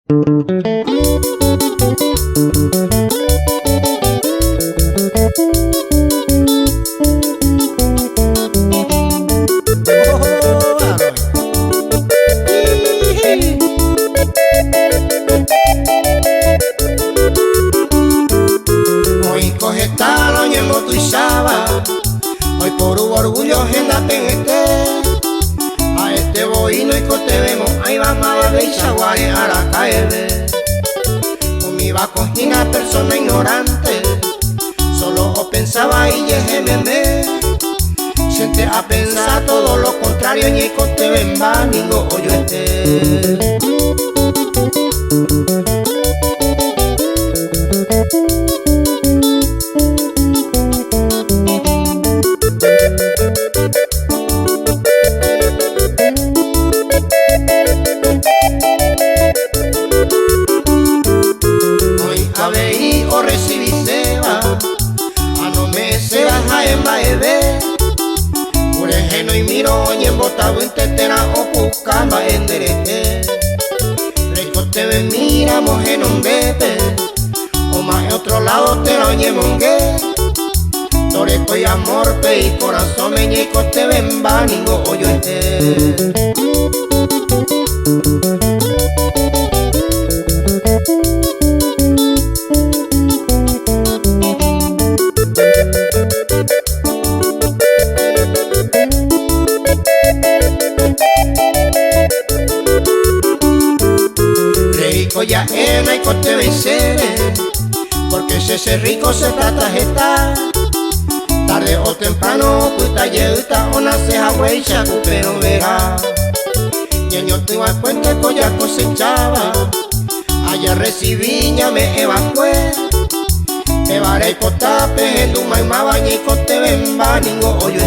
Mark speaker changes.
Speaker 1: Hoy coge talón y en moto y chava, hoy por orgullo agéndate en a este bohino y cote vemos, ahí vamos a darle y chaguare a la calle. Con mi cojina persona ignorante, solo pensaba y me siente a pensar todo lo contrario, y cote ven va, ningo hoyo hoy aveí o recibí seba, a no me se baja en baebe, urejeno y miro y en botado en tetera o pucamba en derete. Recote ven mira moje non bebe, o más en otro lado te lo oye mongue. Toreco y amor pe y corazón me y cote ven va ningo hoyo rico ya en y cote vencer, porque si ese rico se trata jeta, tarde o temprano cuita yeuta o nace Hawái chacu pero verá. Y yo te iba a cuenta que ya cosechaba, allá recibí ya me evacué. Te varé cotape en tu maima bañi cote ven va ningo hoyo